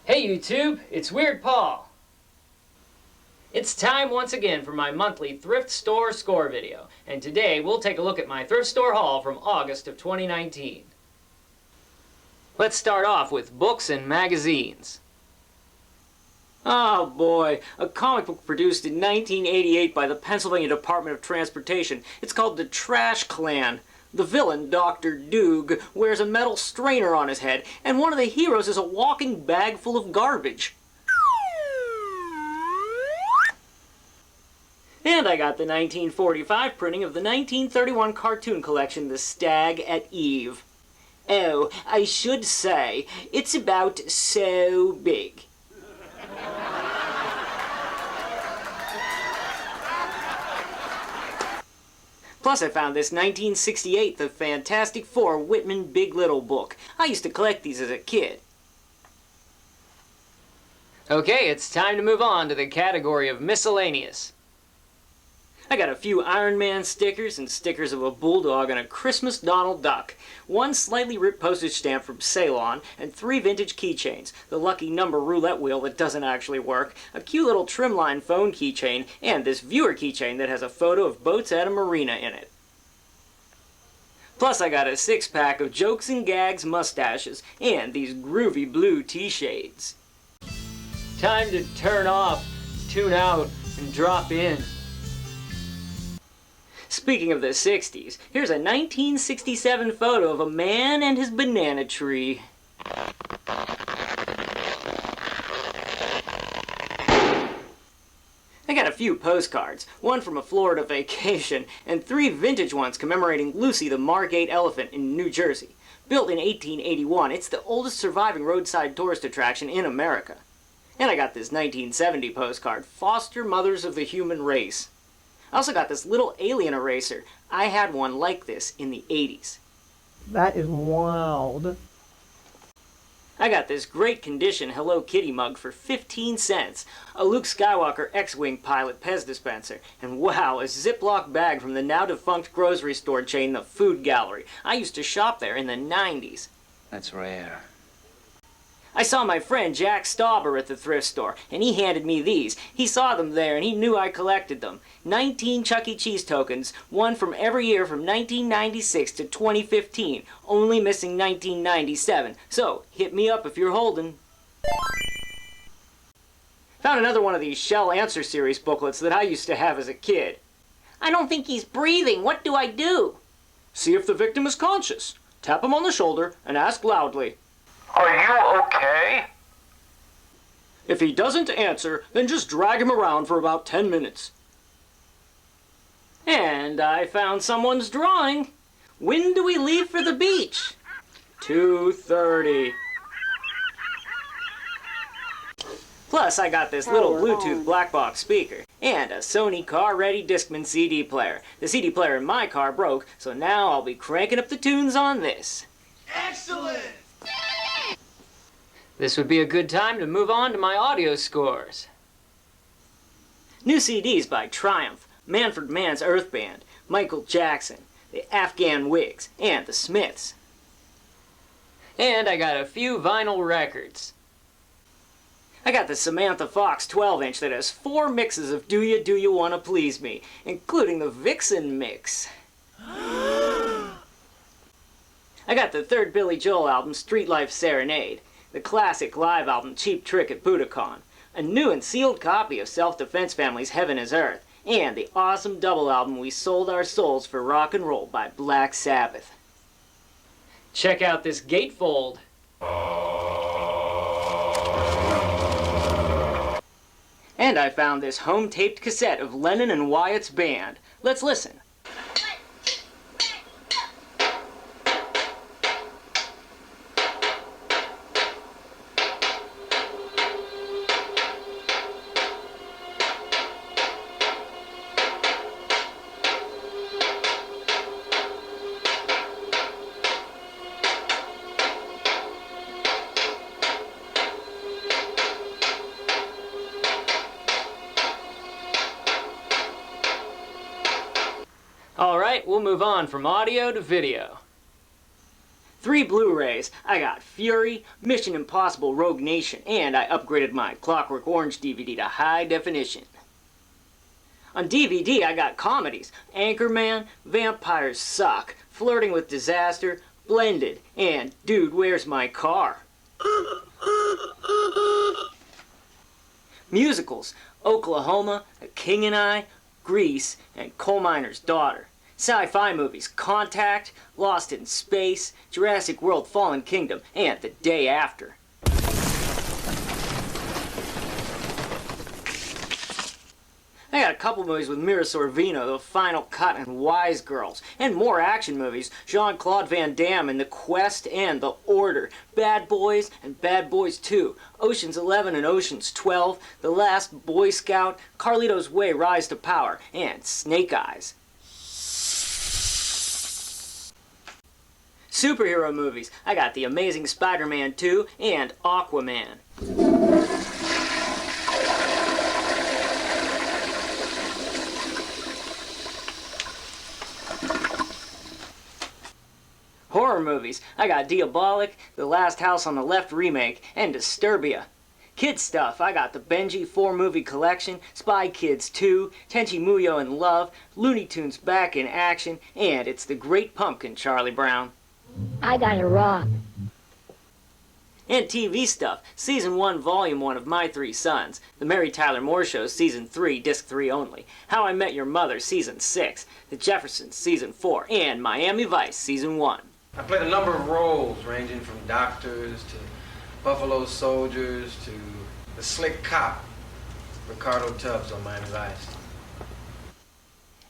Hey YouTube, it's Weird Paul. It's time once again for my monthly thrift store score video, and today we'll take a look at my thrift store haul from August of 2019. Let's start off with books and magazines. Oh boy, a comic book produced in 1988 by the Pennsylvania Department of Transportation. It's called The Trash Clan. The villain, Dr. Doog, wears a metal strainer on his head, and one of the heroes is a walking bag full of garbage. And I got the 1945 printing of the 1931 cartoon collection, The Stag at Eve. Oh, I should say, it's about so big. Plus I found this 1968 The Fantastic Four Whitman Big Little book. I used to collect these as a kid. Okay, it's time to move on to the category of miscellaneous. I got a few Iron Man stickers and stickers of a bulldog and a Christmas Donald Duck, one slightly ripped postage stamp from Ceylon, and 3 vintage keychains, the lucky number roulette wheel that doesn't actually work, a cute little trimline phone keychain, and this viewer keychain that has a photo of boats at a marina in it. Plus I got a 6-pack of Jokes and Gags mustaches, and these groovy blue T-shades. Time to turn off, tune out, and drop in. Speaking of the 60s, here's a 1967 photo of a man and his banana tree. I got a few postcards, one from a Florida vacation, and 3 vintage ones commemorating Lucy the Margate elephant in New Jersey. Built in 1881, it's the oldest surviving roadside tourist attraction in America. And I got this 1970 postcard, Foster Mothers of the Human Race. I also got this little alien eraser. I had one like this in the 80s. That is wild. I got this great condition Hello Kitty mug for 15 cents, a Luke Skywalker X-Wing pilot Pez dispenser, and wow, a Ziploc bag from the now defunct grocery store chain The Food Gallery. I used to shop there in the 90s. That's rare. I saw my friend Jack Stauber at the thrift store, and he handed me these. He saw them there, and he knew I collected them. 19 Chuck E. Cheese tokens, one from every year from 1996 to 2015, only missing 1997. So, hit me up if you're holding. Found another one of these Shell Answer Series booklets that I used to have as a kid. I don't think he's breathing. What do I do? See if the victim is conscious. Tap him on the shoulder and ask loudly, "Are you okay?" If he doesn't answer, then just drag him around for about 10 minutes. And I found someone's drawing. When do we leave for the beach? 2:30. Plus, I got this little Bluetooth black box speaker and a Sony car-ready Discman CD player. The CD player in my car broke, so now I'll be cranking up the tunes on this. Excellent! This would be a good time to move on to my audio scores. New CDs by Triumph, Manfred Mann's Earth Band, Michael Jackson, the Afghan Wigs, and the Smiths. And I got a few vinyl records. I got the Samantha Fox 12-inch that has 4 mixes of Do You Wanna Please Me, including the Vixen mix. I got the 3rd Billy Joel album, Street Life Serenade, the classic live album Cheap Trick at Budokan, a new and sealed copy of Self-Defense Family's Heaven is Earth, and the awesome double album We Sold Our Souls for Rock and Roll by Black Sabbath. Check out this gatefold. And I found this home-taped cassette of Lennon and Wyatt's band. Let's listen. Alright, we'll move on from audio to video. 3 Blu-rays. I got Fury, Mission Impossible Rogue Nation, and I upgraded my Clockwork Orange DVD to high definition. On DVD, I got comedies, Anchorman, Vampires Suck, Flirting with Disaster, Blended, and Dude, Where's My Car? Musicals, Oklahoma, A King and I, Grease, and Coal Miner's Daughter. Sci-fi movies, Contact, Lost in Space, Jurassic World Fallen Kingdom, and The Day After. I got a couple movies with Mira Sorvino, The Final Cut, and Wise Girls, and more action movies, Jean-Claude Van Damme in The Quest and The Order, Bad Boys and Bad Boys 2, Ocean's 11 and Ocean's 12, The Last Boy Scout, Carlito's Way, Rise to Power, and Snake Eyes. Superhero movies, I got The Amazing Spider-Man 2 and Aquaman. Horror movies, I got Diabolic, The Last House on the Left remake, and Disturbia. Kid stuff, I got the Benji 4-movie collection, Spy Kids 2, Tenchi Muyo in Love, Looney Tunes Back in Action, and It's the Great Pumpkin, Charlie Brown. I got a rock. And TV stuff, Season 1, Volume 1 of My Three Sons, The Mary Tyler Moore Show, Season 3, Disc 3 only, How I Met Your Mother, Season 6, The Jeffersons, Season 4, and Miami Vice, Season 1. I played a number of roles, ranging from doctors to Buffalo Soldiers to the slick cop, Ricardo Tubbs on Miami Vice.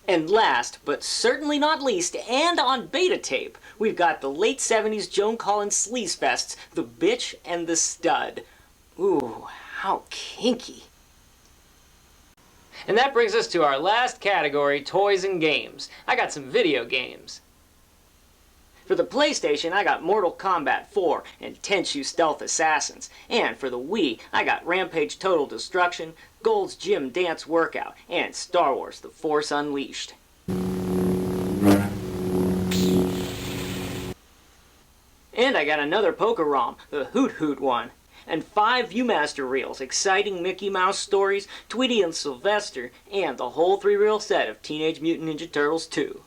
And last, but certainly not least, and on beta tape, we've got the late 70s Joan Collins sleazefests, The Bitch and the Stud. Ooh, how kinky. And that brings us to our last category, toys and games. I got some video games. For the PlayStation, I got Mortal Kombat 4 and Tenchu Stealth Assassins. And for the Wii, I got Rampage Total Destruction, Gold's Gym Dance Workout, and Star Wars The Force Unleashed. And I got another Poker-ROM, the Hoot Hoot one. And 5 Viewmaster reels, exciting Mickey Mouse stories, Tweety and Sylvester, and the whole 3-reel set of Teenage Mutant Ninja Turtles 2.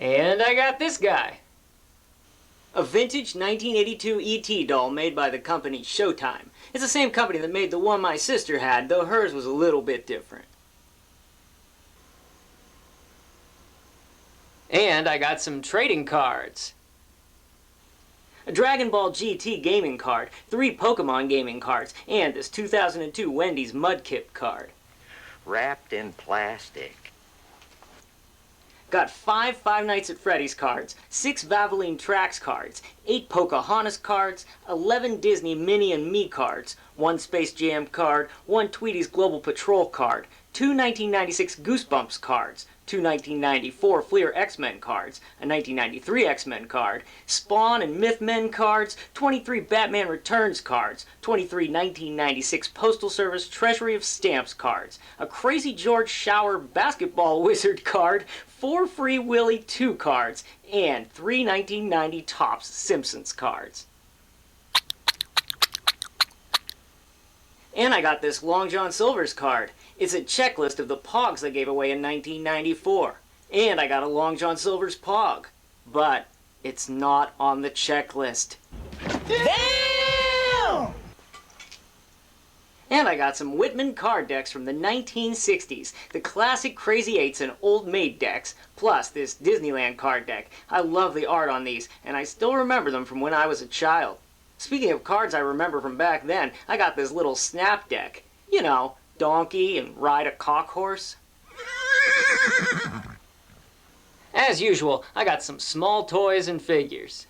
And I got this guy. A vintage 1982 E.T. doll made by the company Showtime. It's the same company that made the one my sister had, though hers was a little bit different. And I got some trading cards. A Dragon Ball GT gaming card, 3 Pokemon gaming cards, and this 2002 Wendy's Mudkip card. Wrapped in plastic. Got 5 Five Nights at Freddy's cards, 6 Valvoline Tracks cards, 8 Pocahontas cards, 11 Disney Minnie and Me cards, 1 Space Jam card, 1 Tweety's Global Patrol card, 2 1996 Goosebumps cards, 2 1994 Fleer X-Men cards, a 1993 X-Men card, Spawn and Mythmen cards, 23 Batman Returns cards, 23 1996 Postal Service Treasury of Stamps cards, a Crazy George Shower Basketball Wizard card, 4 Free Willy 2 cards, and 3 1990 Topps Simpsons cards. And I got this Long John Silver's card. It's a checklist of the Pogs I gave away in 1994. And I got a Long John Silver's Pog. But it's not on the checklist. Damn! And I got some Whitman card decks from the 1960s. The classic Crazy Eights and Old Maid decks, plus this Disneyland card deck. I love the art on these, and I still remember them from when I was a child. Speaking of cards I remember from back then, I got this little snap deck. You know, donkey and ride a cock horse. As usual, I got some small toys and figures.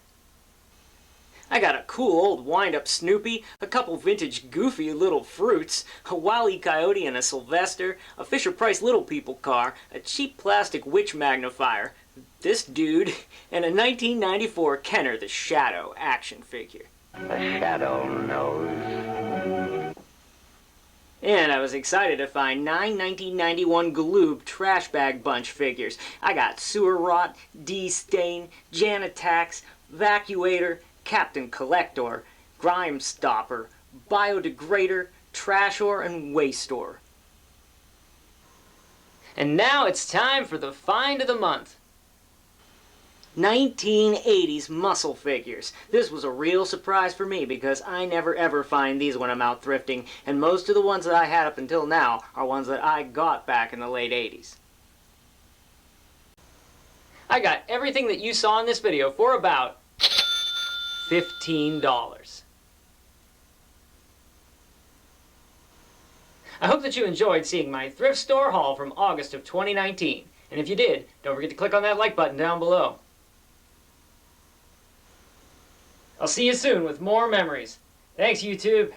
I got a cool old wind-up Snoopy, a couple vintage goofy little fruits, a Wile E. Coyote and a Sylvester, a Fisher-Price Little People car, a cheap plastic witch magnifier, this dude, and a 1994 Kenner the Shadow action figure. The shadow knows. And I was excited to find 9 1991 Galoob trash bag bunch figures. I got Sewer Rot, D-Stain, Janitax, Vacuator, Captain Collector, Grime Stopper, Biodegrader, Trashor, and Wastor. And now it's time for the find of the month. 1980s muscle figures. This was a real surprise for me because I never ever find these when I'm out thrifting, and most of the ones that I had up until now are ones that I got back in the late 80s. I got everything that you saw in this video for about $15. I hope that you enjoyed seeing my thrift store haul from August of 2019. And if you did, don't forget to click on that like button down below. I'll see you soon with more memories. Thanks, YouTube.